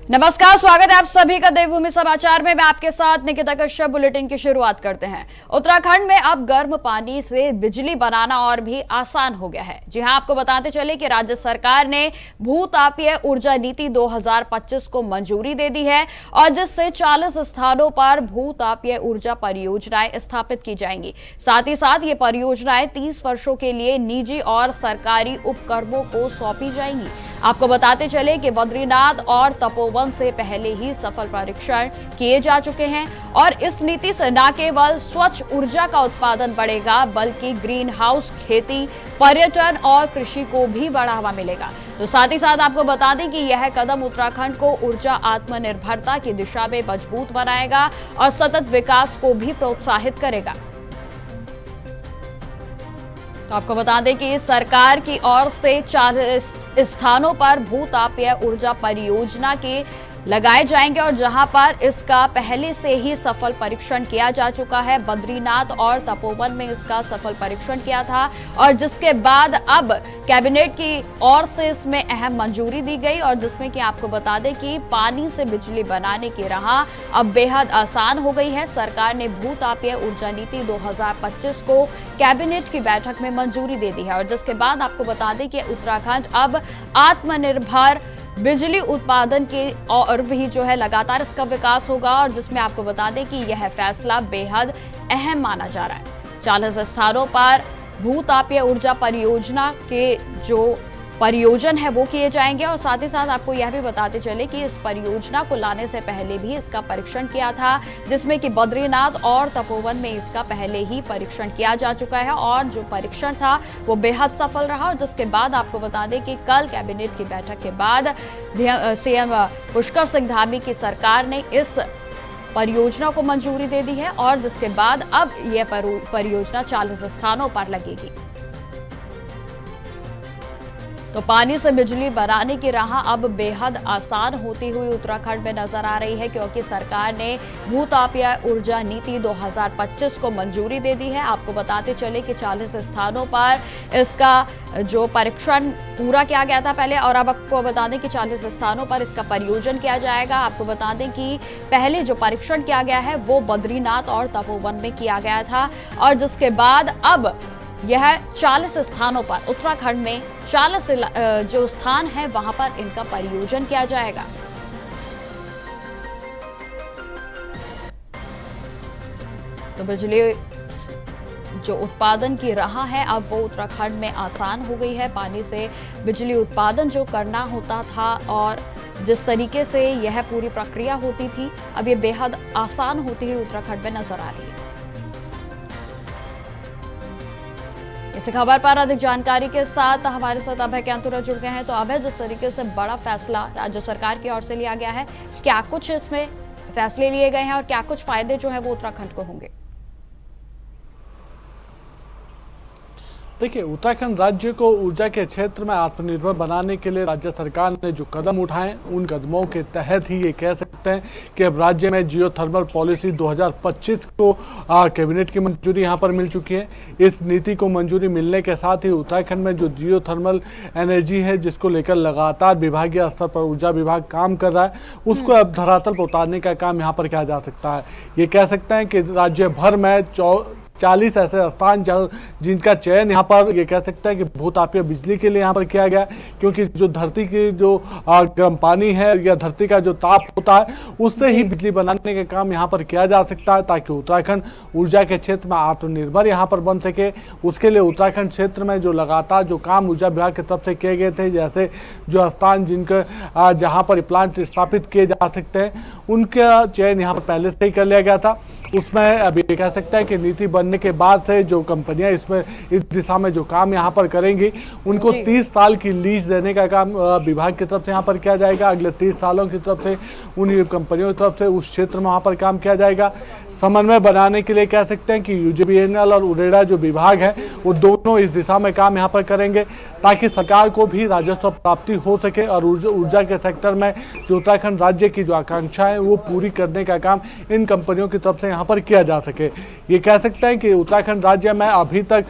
नमस्कार, स्वागत है आप सभी का देवभूमि समाचार में। मैं आपके साथ निकिता कश्यप। बुलेटिन की शुरुआत करते हैं। उत्तराखंड में अब गर्म पानी से बिजली बनाना और भी आसान हो गया है। जी हां, आपको बताते चले कि राज्य सरकार ने भूतापीय ऊर्जा नीति 2025 को मंजूरी दे दी है और जिससे 40 स्थानों पर भूतापीय ऊर्जा परियोजनाएं स्थापित की जाएंगी। साथ ही साथ ये परियोजनाएं 30 वर्षों के लिए निजी और सरकारी उपक्रमों को सौंपी जाएंगी। आपको बताते चले कि बद्रीनाथ और तपोवन से पहले ही सफल परीक्षण किए जा चुके हैं और इस नीति से न केवल स्वच्छ ऊर्जा का उत्पादन बढ़ेगा बल्कि ग्रीन हाउस खेती, पर्यटन और कृषि को भी बढ़ावा मिलेगा। तो साथ ही साथ आपको बता दें कि यह कदम उत्तराखंड को ऊर्जा आत्मनिर्भरता की दिशा में मजबूत बनाएगा और सतत विकास को भी प्रोत्साहित करेगा। तो आपको बता दें कि सरकार की ओर से 4 स्थानों पर भूतापीय ऊर्जा परियोजना के लगाए जाएंगे और जहां पर इसका पहले से ही सफल परीक्षण किया जा चुका है। बद्रीनाथ और तपोवन में इसका सफल परीक्षण किया था और जिसके बाद अब कैबिनेट की ओर से इसमें अहम मंजूरी दी गई और जिसमें कि आपको बता दें कि पानी से बिजली बनाने की राह अब बेहद आसान हो गई है। सरकार ने भूतापीय ऊर्जा नीति 2025 को कैबिनेट की बैठक में मंजूरी दे दी है और जिसके बाद आपको बता दें कि उत्तराखंड अब आत्मनिर्भर बिजली उत्पादन के और भी जो है लगातार इसका विकास होगा और जिसमें आपको बता दें कि यह फैसला बेहद अहम माना जा रहा है। 40 स्थानों पर भूतापीय ऊर्जा परियोजना के जो परियोजन है वो किए जाएंगे और साथ ही साथ आपको यह भी बताते चले कि इस परियोजना को लाने से पहले भी इसका परीक्षण किया था जिसमें कि बद्रीनाथ और तपोवन में इसका पहले ही परीक्षण किया जा चुका है और जो परीक्षण था वो बेहद सफल रहा और जिसके बाद आपको बता दें कि कल कैबिनेट की बैठक के बाद सीएम पुष्कर सिंह धामी की सरकार ने इस परियोजना को मंजूरी दे दी है और जिसके बाद अब यह परियोजना 40 स्थानों पर लगेगी। तो पानी से बिजली बनाने की राह अब बेहद आसान होती हुई उत्तराखंड में नजर आ रही है क्योंकि सरकार ने भूतापीय ऊर्जा नीति 2025 को मंजूरी दे दी है। आपको बताते चले कि 40 स्थानों पर इसका जो परीक्षण पूरा किया गया था पहले और अब आपको बता दें कि 40 स्थानों पर इसका परियोजन किया जाएगा। आपको बता दें कि पहले जो परीक्षण किया गया है वो बद्रीनाथ और तपोवन में किया गया था और जिसके बाद अब यह 40 स्थानों पर उत्तराखंड में 40 जो स्थान है वहां पर इनका परियोजन किया जाएगा। तो बिजली जो उत्पादन की राह है अब वो उत्तराखंड में आसान हो गई है। पानी से बिजली उत्पादन जो करना होता था और जिस तरीके से यह पूरी प्रक्रिया होती थी अब ये बेहद आसान होती हुई उत्तराखंड में नजर आ रही है। इस खबर पर अधिक जानकारी के साथ हमारे साथ अभय कैंतुरा जुड़ गए हैं। तो अभय, जिस तरीके से बड़ा फैसला राज्य सरकार की ओर से लिया गया है, क्या कुछ इसमें फैसले लिए गए हैं और क्या कुछ फायदे जो है वो उत्तराखंड को होंगे? देखिए, उत्तराखंड राज्य को ऊर्जा के क्षेत्र में आत्मनिर्भर बनाने के लिए राज्य सरकार ने जो कदम उठाए उन कदमों के तहत ही ये कह सकते हैं कि अब राज्य में जियो थर्मल पॉलिसी 2025 को कैबिनेट की मंजूरी यहाँ पर मिल चुकी है। इस नीति को मंजूरी मिलने के साथ ही उत्तराखंड में जो जियो थर्मल एनर्जी है जिसको लेकर लगातार विभागीय स्तर पर ऊर्जा विभाग काम कर रहा है उसको अब धरातल पर उतारने का काम यहाँ पर किया जा सकता है। ये कह सकते हैं कि राज्य भर में 40 ऐसे स्थान जिनका चयन यहाँ पर ये कह सकते हैं कि भूतापीय बिजली के लिए यहाँ पर किया गया क्योंकि जो धरती की जो गर्म पानी है या धरती का जो ताप होता है उससे ही बिजली बनाने का काम यहाँ पर किया जा सकता है ताकि उत्तराखंड ऊर्जा के क्षेत्र में आत्मनिर्भर यहाँ पर बन सके। उसके लिए उत्तराखंड क्षेत्र में जो लगातार जो काम ऊर्जा विभाग की तरफ से किए गए थे, जैसे जो स्थान जिनका जहाँ पर प्लांट स्थापित किए जा सकते हैं उनका चयन यहाँ पर पहले से ही कर लिया गया था उसमें अभी कह सकते हैं कि नीति बनने के बाद से जो कंपनियां इसमें इस दिशा में जो काम यहाँ पर करेंगी उनको 30 साल की लीज देने का काम विभाग की तरफ से यहाँ पर किया जाएगा। अगले 30 सालों की तरफ से उन कंपनियों की तरफ से उस क्षेत्र में वहाँ पर काम किया जाएगा। समन्वय बनाने के लिए कह सकते हैं कि यूजीवीएनएल और उरेडा जो विभाग है वो दोनों इस दिशा में काम यहाँ पर करेंगे ताकि सरकार को भी राजस्व प्राप्ति हो सके और ऊर्जा के सेक्टर में जो उत्तराखंड राज्य की जो आकांक्षा है वो पूरी करने का काम इन कंपनियों की तरफ से यहाँ पर किया जा सके। ये कह सकते हैं कि उत्तराखंड राज्य में अभी तक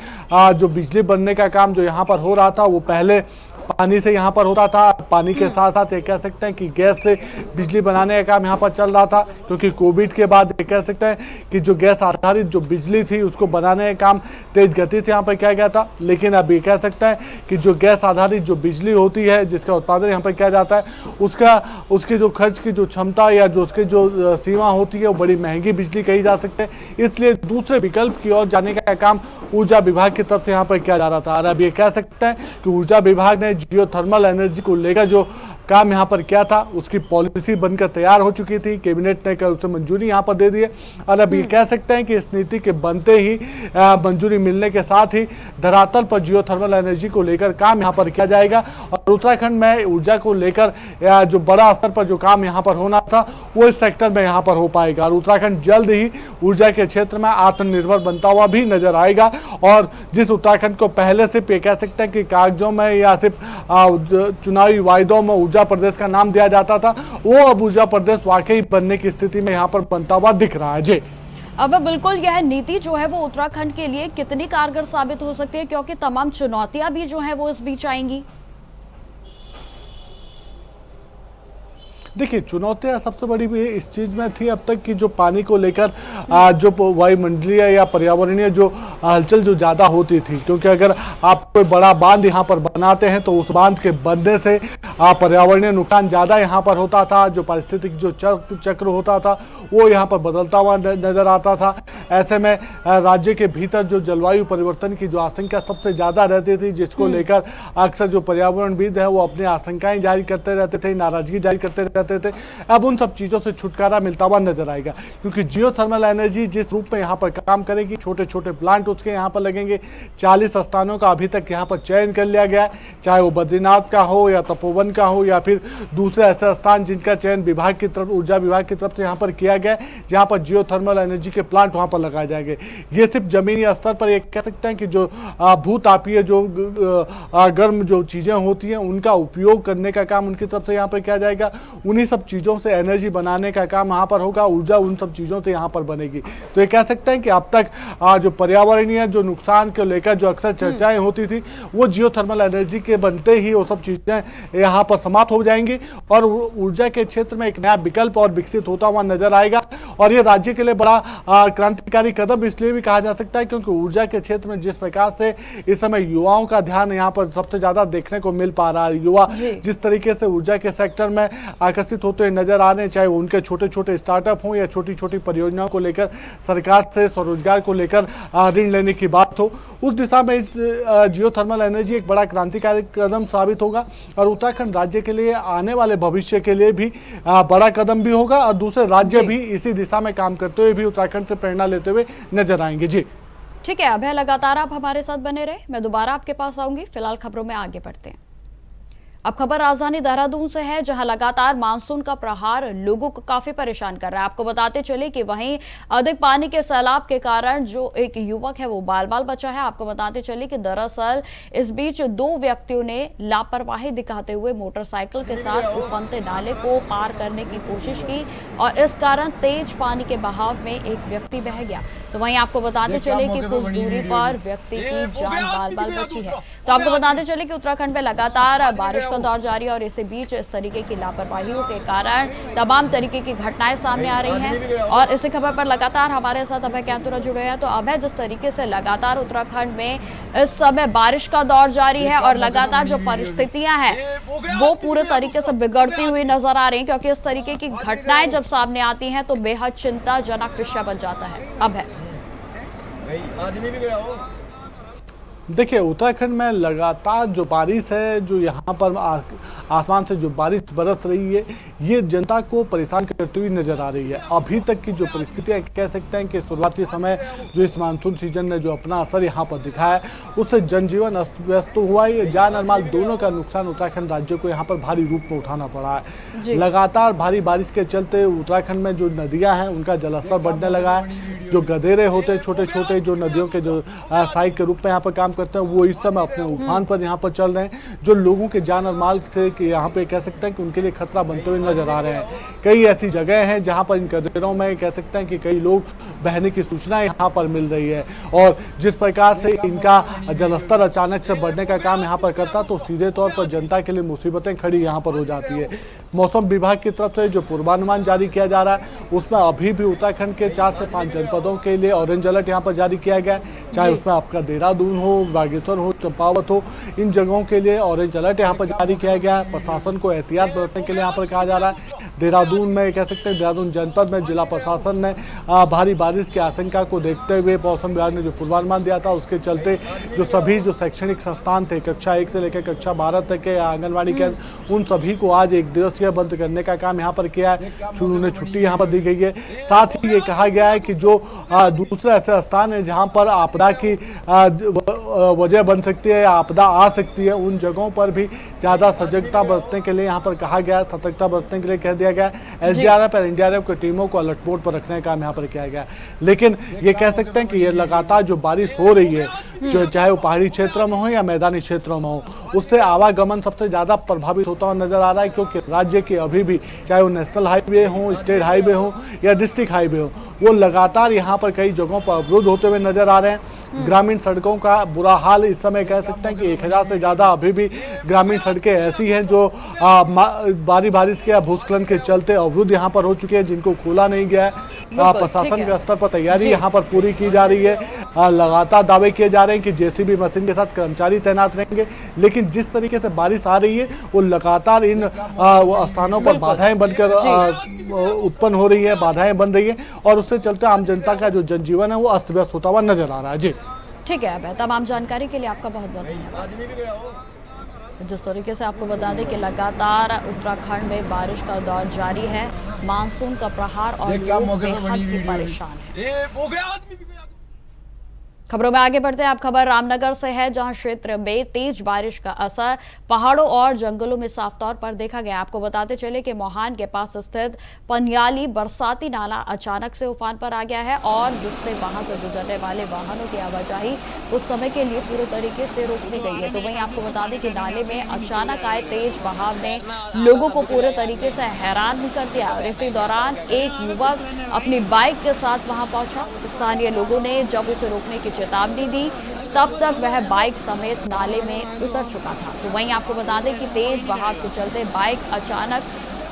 जो बिजली बनने का काम जो यहाँ पर हो रहा था वो पहले पानी से यहाँ पर होता था। पानी के साथ साथ ये कह सकते हैं कि गैस से बिजली बनाने का काम यहाँ पर चल रहा था, क्योंकि कोविड के बाद ये कह सकते हैं कि जो गैस आधारित जो बिजली थी उसको बनाने का काम तेज गति से यहाँ पर किया गया था। लेकिन अब ये कह सकते हैं कि जो गैस आधारित जो बिजली होती है जिसका उत्पादन यहाँ पर किया जाता है उसकी जो खर्च की जो क्षमता या जो उसकी जो सीमा होती है वो बड़ी महंगी बिजली कही जा सकती है। इसलिए दूसरे विकल्प की ओर जाने का काम ऊर्जा विभाग की तरफ से यहाँ पर किया जा रहा था। और अब ये कह सकते हैं कि ऊर्जा विभाग ने जियोथर्मल एनर्जी को लेकर जो काम यहाँ पर किया था उसकी पॉलिसी बनकर तैयार हो चुकी थी। कैबिनेट ने उसे मंजूरी यहाँ पर दे दी है और अब ये कह सकते हैं कि इस नीति के बनते ही मंजूरी मिलने के साथ ही धरातल पर जियोथर्मल एनर्जी को लेकर काम यहाँ पर किया जाएगा और उत्तराखंड में ऊर्जा को लेकर जो बड़ा स्तर पर जो काम यहाँ पर होना था वो इस सेक्टर में यहाँ पर हो पाएगा और उत्तराखंड जल्द ही ऊर्जा के क्षेत्र में आत्मनिर्भर बनता हुआ भी नजर आएगा। और जिस उत्तराखंड को पहले सिर्फ ये कह सकते हैं कि कागजों में या सिर्फ चुनावी वायदों में ऊर्जा प्रदेश का नाम दिया जाता था वो अब ऊर्जा प्रदेश वाकई बनने की स्थिति में यहाँ पर बनता हुआ दिख रहा है। जी अब बिल्कुल यह नीति जो है वो उत्तराखंड के लिए कितनी कारगर साबित हो सकती है, क्योंकि तमाम चुनौतियां भी जो है वो इस बीच आएंगी। देखिए चुनौतियां सबसे बड़ी भी इस चीज में थी अब तक कि जो पानी को लेकर जो वायुमंडलीय या पर्यावरणीय जो हलचल जो ज्यादा होती थी, क्योंकि अगर आप कोई बड़ा बांध यहाँ पर बनाते हैं तो उस बांध के बनने से पर्यावरणीय नुकसान ज्यादा यहाँ पर होता था। जो पारिस्थितिक जो चक्र होता था वो यहाँ पर बदलता हुआ नजर आता था। ऐसे में राज्य के भीतर जो जलवायु परिवर्तन की जो आशंका सबसे ज्यादा रहती थी, जिसको लेकर अक्सर जो पर्यावरणविद है वो अपनी आशंकाएं जारी करते रहते थे, नाराजगी जारी करते रहते थे। अब उन सब चीजों से छुटकारा मिलता हुआ नजर आएगा, क्योंकि जियोथर्मल एनर्जी जिस रूप में यहाँ पर काम करेगी, छोटे छोटे प्लांट उसके यहाँ पर लगेंगे। 40 स्थानों का अभी तक यहाँ पर चयन कर लिया गया है, चाहे वो बद्रीनाथ का हो या तपोवन का हो या फिर दूसरे ऐसे स्थान जिनका चयन विभाग की तरफ ऊर्जा विभाग की तरफ से यहाँ पर किया गया है, जहाँ पर जियोथर्मल एनर्जी के प्लांट वहाँ पर लगाए जाएंगे। ये सिर्फ जमीनी स्तर पर एक कह सकते हैं कि जो भूतापीय जो गर्म जो चीजें होती हैं उनका उपयोग करने का काम उनकी तरफ से यहाँ पर किया जाएगा। उन्हीं सब चीजों से एनर्जी बनाने का काम यहाँ पर होगा, ऊर्जा उन सब चीजों से यहाँ पर बनेगी। तो ये कह सकते हैं कि अब तक जो पर्यावरणीय जो नुकसान को लेकर जो अक्सर चर्चाएं होती थी वो जियोथर्मल एनर्जी के बनते ही वो सब चीजें यहाँ पर समाप्त हो जाएंगी और ऊर्जा के क्षेत्र में एक नया विकल्प और विकसित होता हुआ नजर आएगा। और ये राज्य के लिए बड़ा क्रांतिकारी कदम इसलिए भी कहा जा सकता है क्योंकि ऊर्जा के क्षेत्र में जिस प्रकार से इस समय युवाओं का ध्यान यहाँ पर सबसे ज्यादा देखने को मिल पा रहा है। युवा जिस तरीके से ऊर्जा के सेक्टर में आकर्षित होते नजर आ रहे हैं, चाहे उनके छोटे छोटे स्टार्टअप हों या छोटी छोटी परियोजनाओं को लेकर सरकार से स्वरोजगार को लेकर ऋण लेने की बात हो, उस दिशा में इस जियोथर्मल एनर्जी एक बड़ा क्रांतिकारी कदम साबित होगा और उत्तराखंड राज्य के लिए आने वाले भविष्य के लिए भी बड़ा कदम भी होगा और दूसरे राज्य भी इसी दिशा में काम करते हुए भी उत्तराखंड से प्रेरणा लेते हुए नजर आएंगे। जी ठीक है अभय, लगातार आप हमारे साथ बने रहे, मैं दोबारा आपके पास आऊंगी। फिलहाल खबरों में आगे बढ़ते हैं। अब खबर राजधानी देहरादून से है, जहां लगातार मानसून का प्रहार लोगों को काफी परेशान कर रहा है। आपको बताते चले कि वहीं अधिक पानी के सैलाब के कारण जो एक युवक है वो बाल बाल बचा है। आपको बताते चले कि दरअसल इस बीच 2 व्यक्तियों ने लापरवाही दिखाते हुए मोटरसाइकिल के साथ उफनते नाले को पार करने की कोशिश की और इस कारण तेज पानी के बहाव में एक व्यक्ति बह गया। तो वहीं आपको बताते चले कि कुछ दूरी पर व्यक्ति की जान बाल बाल बची है। तो आपको बताते चले कि उत्तराखंड में लगातार बारिश का दौर जारी है और इसी बीच इस तरीके की लापरवाहियों के कारण तमाम तरीके की घटनाएं सामने आ रही हैं। और इसी खबर पर लगातार हमारे साथ अभय कैंतुरा जुड़े हैं। तो अभय, जिस तरीके से लगातार उत्तराखंड में इस समय बारिश का दौर जारी है और लगातार जो परिस्थितियां हैं वो पूरे तरीके से बिगड़ती हुई नजर आ रही हैं, क्योंकि इस तरीके की घटनाएं जब सामने आती हैं तो बेहद चिंताजनक विषय बन जाता है। अभय आदमी भी गया हो। देखिए, उत्तराखंड में लगातार जो बारिश है, जो यहाँ पर आसमान से जो बारिश बरस रही है, ये जनता को परेशान करती हुई नजर आ रही है। अभी तक की जो परिस्थितियाँ कह सकते हैं कि शुरुआती समय जो इस मानसून सीजन ने जो अपना असर यहाँ पर दिखाया है, उससे जनजीवन अस्त व्यस्त हुआ है। जान और माल दोनों का नुकसान उत्तराखंड राज्य को यहाँ पर भारी रूप में उठाना पड़ा है। लगातार भारी बारिश के चलते उत्तराखंड में जो नदियाँ हैं, उनका जलस्तर बढ़ने लगा है। जो गधेरे होते हैं, छोटे छोटे जो नदियों के जो सहायक के रूप में यहाँ पर काम करते हैं, वो इस समय अपने उफान पर यहाँ पर चल रहे हैं, जो लोगों के जान और माल से यहाँ पे कह सकते हैं कि उनके लिए खतरा बनते हुए नजर आ रहे हैं। कई ऐसी जगह हैं जहाँ पर इन गधेरों में कह सकते हैं कि कई लोग बहने की सूचना यहाँ पर मिल रही है, और जिस प्रकार से इनका जलस्तर अचानक से बढ़ने का काम यहाँ पर करता, तो सीधे तौर पर जनता के लिए मुसीबतें खड़ी यहाँ पर हो जाती है। मौसम विभाग की तरफ से जो पूर्वानुमान जारी किया जा रहा है, उसमें अभी भी उत्तराखंड के 4 से 5 जनपदों के लिए ऑरेंज अलर्ट यहाँ पर जारी किया गया है। चाहे उसमें आपका देहरादून हो, बागेश्वर हो, चंपावत हो, इन जगहों के लिए ऑरेंज अलर्ट यहाँ पर जारी किया गया है। प्रशासन को एहतियात बरतने के लिए यहाँ पर कहा जा रहा है। देहरादून में कह सकते हैं, देहरादून जनपद में जिला प्रशासन ने भारी बारिश की आशंका को देखते हुए मौसम विभाग ने जो पूर्वानुमान दिया था, उसके चलते जो सभी जो शैक्षणिक संस्थान थे, कक्षा 1 से लेकर कक्षा 12 तक के आंगनबाड़ी के, उन सभी को आज 1 दिवसीय बंद करने का काम यहाँ पर किया है। उन्हें छुट्टी यहाँ पर दी गई है। साथ ही ये कहा गया है कि जो दूसरे ऐसे स्थान है जहाँ पर आपदा की वजह बन सकती है, आपदा आ सकती है, उन जगहों पर भी ज़्यादा सजगता बरतने के लिए यहाँ पर कहा गया है, सतर्कता बरतने के लिए कह दिया गया है। एसडीआरएफ और एनडीआरएफ की टीमों को अलर्ट मोड पर रखने का काम यहाँ पर किया गया है। लेकिन ये कह सकते हैं कि ये लगातार जो बारिश हो रही है, जो चाहे वो पहाड़ी क्षेत्रों में हो या मैदानी क्षेत्रों में हो, उससे आवागमन सबसे ज़्यादा प्रभावित होता हुआ नजर आ रहा है, क्योंकि राज्य के अभी भी चाहे वो नेशनल हाईवे हो, स्टेट हाईवे हो या डिस्ट्रिक्ट हाईवे हो, वो लगातार यहाँ पर कई जगहों पर अवरुद्ध होते हुए नजर आ रहे हैं। ग्रामीण सड़कों का बुरा हाल इस समय कह सकते हैं कि 1000 से ज़्यादा अभी भी ग्रामीण सड़कें ऐसी हैं जो भारी बारिश के या भूस्खलन के चलते अवरुद्ध यहाँ पर हो चुके हैं, जिनको खोला नहीं गया है। प्रशासन के स्तर पर तैयारी यहाँ पर पूरी की जा रही है। लगातार दावे किए जा रहे हैं कि जेसीबी मशीन के साथ कर्मचारी तैनात रहेंगे, लेकिन जिस तरीके से बारिश आ रही है, वो लगातार इन स्थानों पर बाधाएं बनकर उत्पन्न हो रही है, बाधाएं बन रही है, और उससे चलते आम जनता का जो जनजीवन है वो अस्त व्यस्त होता हुआ नजर आ रहा है। जी ठीक है, तमाम जानकारी के लिए आपका बहुत बहुत धन्यवाद। जिस तरीके से आपको बता दें कि लगातार उत्तराखंड में बारिश का दौर जारी है, मानसून का प्रहार और लोग बेहद ही परेशान हैं। खबरों में आगे बढ़ते हैं। आप खबर रामनगर से है, जहां क्षेत्र में तेज बारिश का असर पहाड़ों और जंगलों में साफ तौर पर देखा गया। आपको बताते चले कि मोहान के पास स्थित पनियाली बरसाती नाला अचानक से उफान पर आ गया है, और जिससे वहां से गुजरने वाले वाहनों की आवाजाही कुछ समय के लिए पूरे तरीके से रोक दी गई है। तो वहीं आपको बता दें कि नाले में अचानक आए तेज बहाव ने लोगों को पूरे तरीके से हैरान भी कर दिया, और इसी दौरान एक युवक अपनी बाइक के साथ वहां पहुंचा। स्थानीय लोगों ने जब उसे रोकने की चेतावनी दी, तब तक वह बाइक समेत नाले में उतर चुका था। तो वहीं आपको बता दें कि तेज बहाव के चलते बाइक अचानक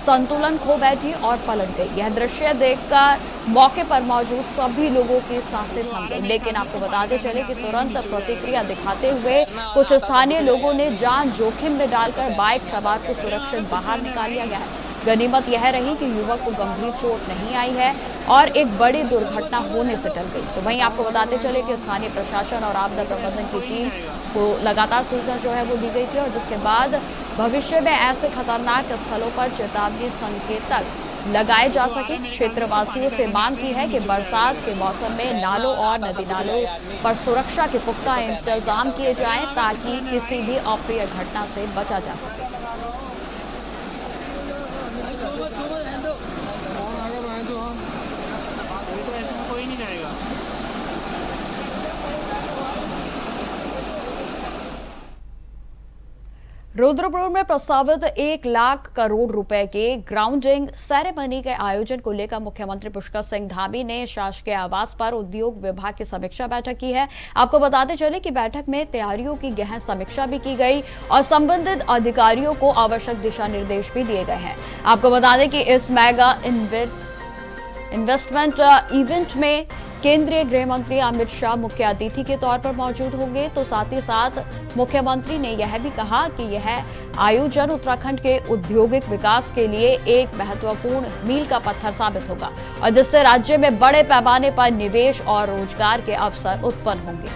संतुलन खो बैठी और पलट गई। यह दृश्य देखकर मौके पर मौजूद सभी लोगों की सांसें थम गई, लेकिन आपको बताते चले कि तुरंत प्रतिक्रिया दिखाते हुए कुछ स्थानीय लोगों ने जान जोखिम में डालकर बाइक सवार को सुरक्षित बाहर निकाल लिया गया है। गनीमत यह रही कि युवक को गंभीर चोट नहीं आई है और एक बड़ी दुर्घटना होने से टल गई। तो वहीं आपको बताते चले कि स्थानीय प्रशासन और आपदा प्रबंधन की टीम को लगातार सूचना जो है वो दी गई थी, और जिसके बाद भविष्य में ऐसे खतरनाक स्थलों पर चेतावनी संकेतक लगाए जा सके। क्षेत्रवासियों से मांग की है कि बरसात के मौसम में नालों और नदी नालों पर सुरक्षा के पुख्ता इंतजाम किए जाएं, ताकि किसी भी अप्रिय घटना से बचा जा सके। रुद्रपुर में प्रस्तावित 1 लाख करोड़ रुपए के ग्राउंडिंग सेरेमनी के आयोजन को लेकर मुख्यमंत्री पुष्कर सिंह धामी ने शासकीय आवास पर उद्योग विभाग की समीक्षा बैठक की है। आपको बताते चले कि बैठक में तैयारियों की गहन समीक्षा भी की गई और संबंधित अधिकारियों को आवश्यक दिशा निर्देश भी दिए गए हैं। आपको बता दें कि इस मेगा इन्वेस्टमेंट इवेंट में केंद्रीय गृह मंत्री अमित शाह मुख्य अतिथि के तौर पर मौजूद होंगे। तो साथ ही साथ मुख्यमंत्री ने यह भी कहा कि यह आयोजन उत्तराखंड के औद्योगिक विकास के लिए एक महत्वपूर्ण मील का पत्थर साबित होगा, और जिससे राज्य में बड़े पैमाने पर निवेश और रोजगार के अवसर उत्पन्न होंगे।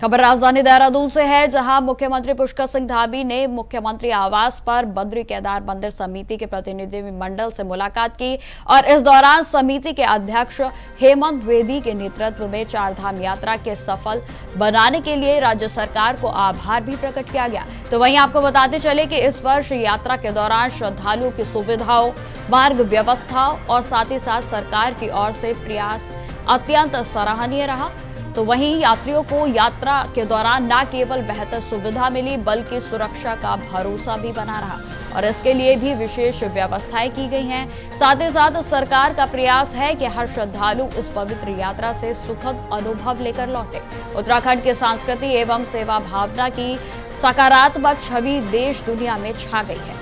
खबर राजधानी देहरादून से है, जहां मुख्यमंत्री पुष्कर सिंह धामी ने मुख्यमंत्री आवास पर बद्री केदार मंदिर समिति के प्रतिनिधि मंडल से मुलाकात की और इस दौरान समिति के अध्यक्ष हेमंत द्विवेदी के नेतृत्व में चारधाम यात्रा के सफल बनाने के लिए राज्य सरकार को आभार भी प्रकट किया गया। तो वहीं आपको बताते चले कि इस वर्ष यात्रा के दौरान श्रद्धालुओं की सुविधाओं, मार्ग व्यवस्था और साथ ही साथ सरकार की ओर से प्रयास अत्यंत सराहनीय रहा। तो वहीं यात्रियों को यात्रा के दौरान न केवल बेहतर सुविधा मिली बल्कि सुरक्षा का भरोसा भी बना रहा और इसके लिए भी विशेष व्यवस्थाएं की गई हैं। साथ ही साथ सरकार का प्रयास है कि हर श्रद्धालु इस पवित्र यात्रा से सुखद अनुभव लेकर लौटे। उत्तराखंड की संस्कृति एवं सेवा भावना की सकारात्मक छवि देश दुनिया में छा गई है।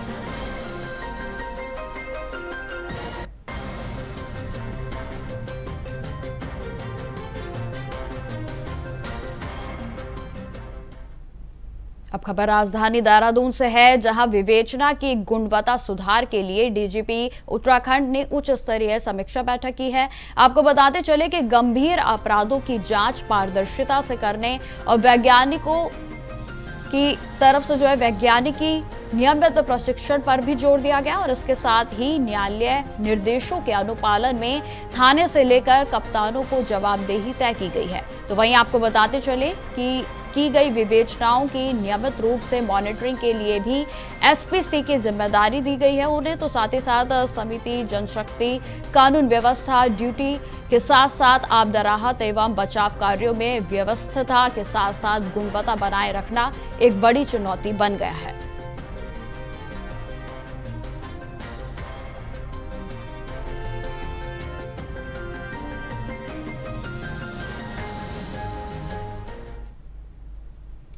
अब खबर राजधानी देहरादून से है, जहां विवेचना की गुणवत्ता सुधार के लिए डीजीपी उत्तराखंड ने उच्च स्तरीय समीक्षा बैठक की है। आपको बताते चले कि गंभीर अपराधों की जांच पारदर्शिता से करने और वैज्ञानिकों की तरफ से वैज्ञानिकी नियमित प्रशिक्षण पर भी जोर दिया गया और इसके साथ ही न्यायालय निर्देशों के अनुपालन में थाने से लेकर कप्तानों को जवाबदेही तय की गई है। तो वहीं आपको बताते चले कि की गई विवेचनाओं की नियमित रूप से मॉनिटरिंग के लिए भी एसपीसी की जिम्मेदारी दी गई है उन्हें। तो साथ ही साथ समिति जनशक्ति, कानून व्यवस्था, ड्यूटी के साथ साथ आपदा राहत एवं बचाव कार्यों में व्यवस्थता के साथ साथ गुणवत्ता बनाए रखना एक बड़ी चुनौती बन गया है।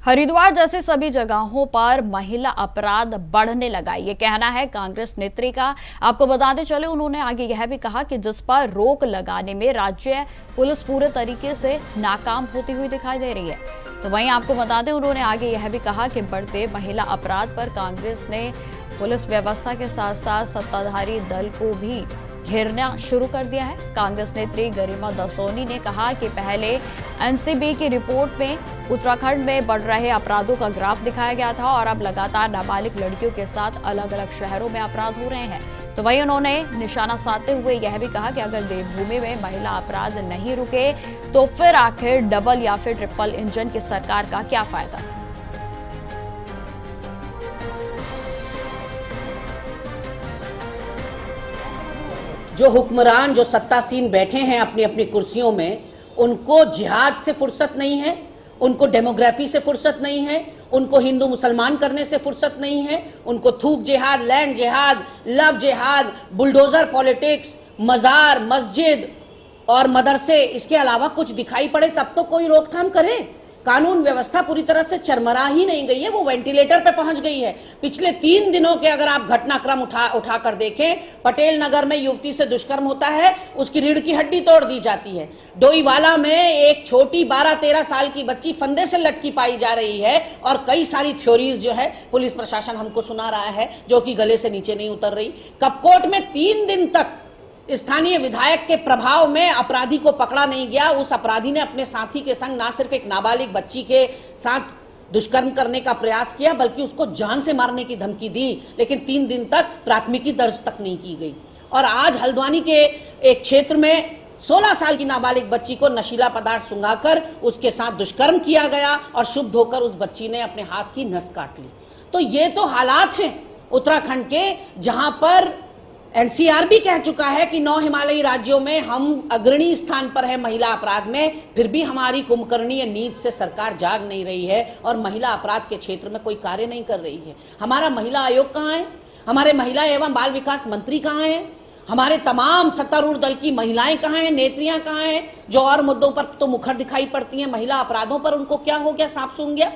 हरिद्वार जैसे सभी जगहों पर महिला अपराध बढ़ने लगा, ये कहना है कांग्रेस नेत्री का। आपको बताते चले उन्होंने आगे यह भी कहा कि जिस पर रोक लगाने में राज्य पुलिस पूरे तरीके से नाकाम होती हुई दिखाई दे रही है। तो वहीं आपको बता दें उन्होंने आगे यह भी कहा कि बढ़ते महिला अपराध पर कांग्रेस ने पुलिस व्यवस्था के साथ साथ सत्ताधारी दल को भी घेरना शुरू कर दिया है। कांग्रेस नेत्री गरिमा दसोनी ने कहा कि पहले एनसीबी की रिपोर्ट में उत्तराखंड में बढ़ रहे अपराधों का ग्राफ दिखाया गया था और अब लगातार नाबालिग लड़कियों के साथ अलग अलग शहरों में अपराध हो रहे हैं। तो वहीं उन्होंने निशाना साधते हुए यह भी कहा कि अगर देवभूमि में महिला अपराध नहीं रुके तो फिर आखिर डबल या फिर ट्रिपल इंजन की सरकार का क्या फायदा। जो हुक्मरान, जो सत्तासीन बैठे हैं अपनी अपनी कुर्सियों में, उनको जिहाद से फुर्सत नहीं है, उनको डेमोग्राफी से फुर्सत नहीं है, उनको हिंदू मुसलमान करने से फुर्सत नहीं है, उनको थूक जिहाद, लैंड जिहाद, लव जिहाद, बुलडोजर पॉलिटिक्स, मजार, मस्जिद और मदरसे, इसके अलावा कुछ दिखाई पड़े तब तो कोई रोकथाम करे। कानून व्यवस्था पूरी तरह से चरमरा ही नहीं गई है, वो वेंटिलेटर पे पहुंच गई है। पिछले 3 दिनों के अगर आप घटनाक्रम उठा कर देखें, पटेल नगर में युवती से दुष्कर्म होता है, उसकी रीढ़ की हड्डी तोड़ दी जाती है। डोईवाला में एक छोटी 12-13 साल की बच्ची फंदे से लटकी पाई जा रही है और कई सारी थ्योरीज जो है पुलिस प्रशासन हमको सुना रहा है जो कि गले से नीचे नहीं उतर रही। कपकोट में 3 दिन तक स्थानीय विधायक के प्रभाव में अपराधी को पकड़ा नहीं गया। उस अपराधी ने अपने साथी के संग ना सिर्फ एक नाबालिग बच्ची के साथ दुष्कर्म करने का प्रयास किया बल्कि उसको जान से मारने की धमकी दी, लेकिन 3 दिन तक प्राथमिकी दर्ज तक नहीं की गई। और आज हल्द्वानी के एक क्षेत्र में 16 साल की नाबालिग बच्ची को नशीला पदार्थ सुंघाकर उसके साथ दुष्कर्म किया गया और शुभ होकर उस बच्ची ने अपने हाथ की नस काट ली। तो ये तो हालात हैं उत्तराखंड के, जहां पर एनसीआर भी कह चुका है कि 9 हिमालयी राज्यों में हम अग्रणी स्थान पर है महिला अपराध में, फिर भी हमारी कुंभकर्णीय नींद से सरकार जाग नहीं रही है और महिला अपराध के क्षेत्र में कोई कार्य नहीं कर रही है। हमारा महिला आयोग कहाँ है? हमारे महिला एवं बाल विकास मंत्री कहाँ हैं? हमारे तमाम सत्तारूढ़ दल की महिलाएं कहाँ हैं, नेत्रियां कहाँ हैं, जो और मुद्दों पर तो मुखर दिखाई पड़ती हैं, महिला अपराधों पर उनको क्या हो गया, साफ सूंघ गया।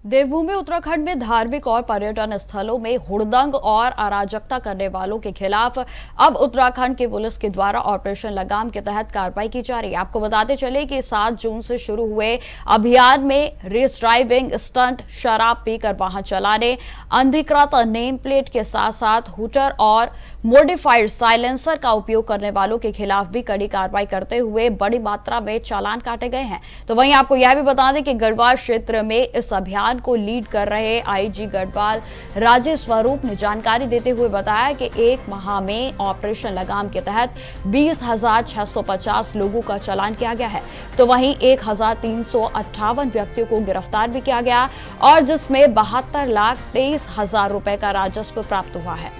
देवभूमि उत्तराखंड में धार्मिक और पर्यटन स्थलों में हुड़दंग और अराजकता करने वालों के खिलाफ अब उत्तराखंड की पुलिस के द्वारा ऑपरेशन लगाम के तहत कार्रवाई की जा रही है। आपको बताते चले कि 7 जून से शुरू हुए अभियान में रेस ड्राइविंग, स्टंट, शराब पीकर वाहन चलाने, अनधिकृत नेम प्लेट के साथ साथ हुटर और मॉडिफाइड साइलेंसर का उपयोग करने वालों के खिलाफ भी कड़ी कार्रवाई करते हुए बड़ी मात्रा में चालान काटे गए हैं। तो वहीं आपको यह भी बता दें कि गढ़वाल क्षेत्र में इस अभियान को लीड कर रहे आईजी गढ़वाल राजेश स्वरूप ने जानकारी देते हुए बताया कि एक माह में ऑपरेशन लगाम के तहत 20,650 लोगों का चालान किया गया है। तो वहीं 1,358 व्यक्तियों को गिरफ्तार भी किया गया और जिसमें 72,23,000 रुपए का राजस्व प्राप्त हुआ है।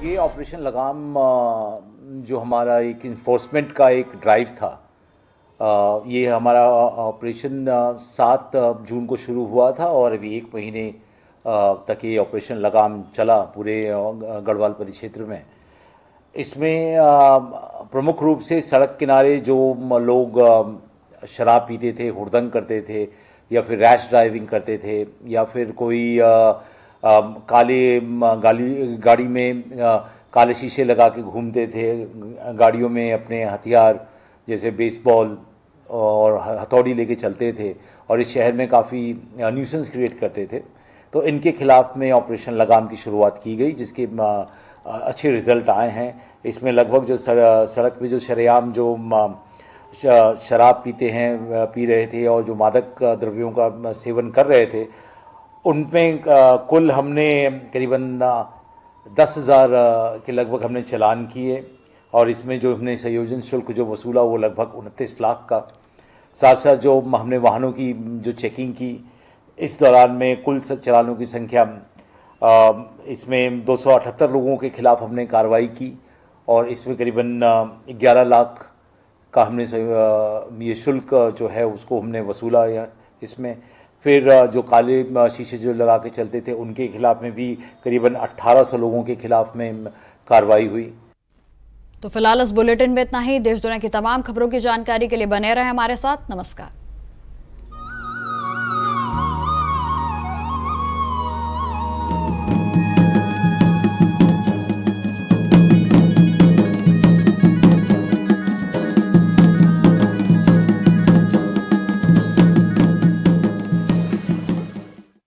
ये ऑपरेशन लगाम जो हमारा एक इन्फोर्समेंट का एक ड्राइव था, ये हमारा ऑपरेशन 7 जून को शुरू हुआ था और अभी 1 महीने तक ये ऑपरेशन लगाम चला पूरे गढ़वाल परिक्षेत्र में। इसमें प्रमुख रूप से सड़क किनारे जो लोग शराब पीते थे, हुड़दंग करते थे या फिर रैश ड्राइविंग करते थे या फिर कोई काले गाड़ी में काले शीशे लगा के घूमते थे, गाड़ियों में अपने हथियार जैसे बेसबॉल और हथौड़ी लेके चलते थे और इस शहर में काफ़ी न्यूसेंस क्रिएट करते थे। तो इनके खिलाफ में ऑपरेशन लगाम की शुरुआत की गई, जिसके अच्छे रिजल्ट आए हैं। इसमें लगभग जो सड़क पे जो शरेआम जो शराब पी रहे थे और जो मादक द्रव्यों का सेवन कर रहे थे, उनमें कुल हमने करीबन 10,000 के लगभग हमने चालान किए और इसमें जो हमने संयोजन शुल्क जो वसूला वो लगभग 29 लाख का। साथ साथ जो हमने वाहनों की जो चेकिंग की, इस दौरान में कुल चालानों की संख्या इसमें 278 लोगों के खिलाफ हमने कार्रवाई की और इसमें करीबन 11 लाख का हमने ये शुल्क जो है उसको हमने वसूला। इसमें फिर जो काले शीशे जो लगा के चलते थे उनके खिलाफ में भी करीबन 1800 लोगों के खिलाफ में कार्रवाई हुई। तो फिलहाल इस बुलेटिन में इतना ही। देश दुनिया की तमाम खबरों की जानकारी के लिए बने रहे हमारे साथ। नमस्कार।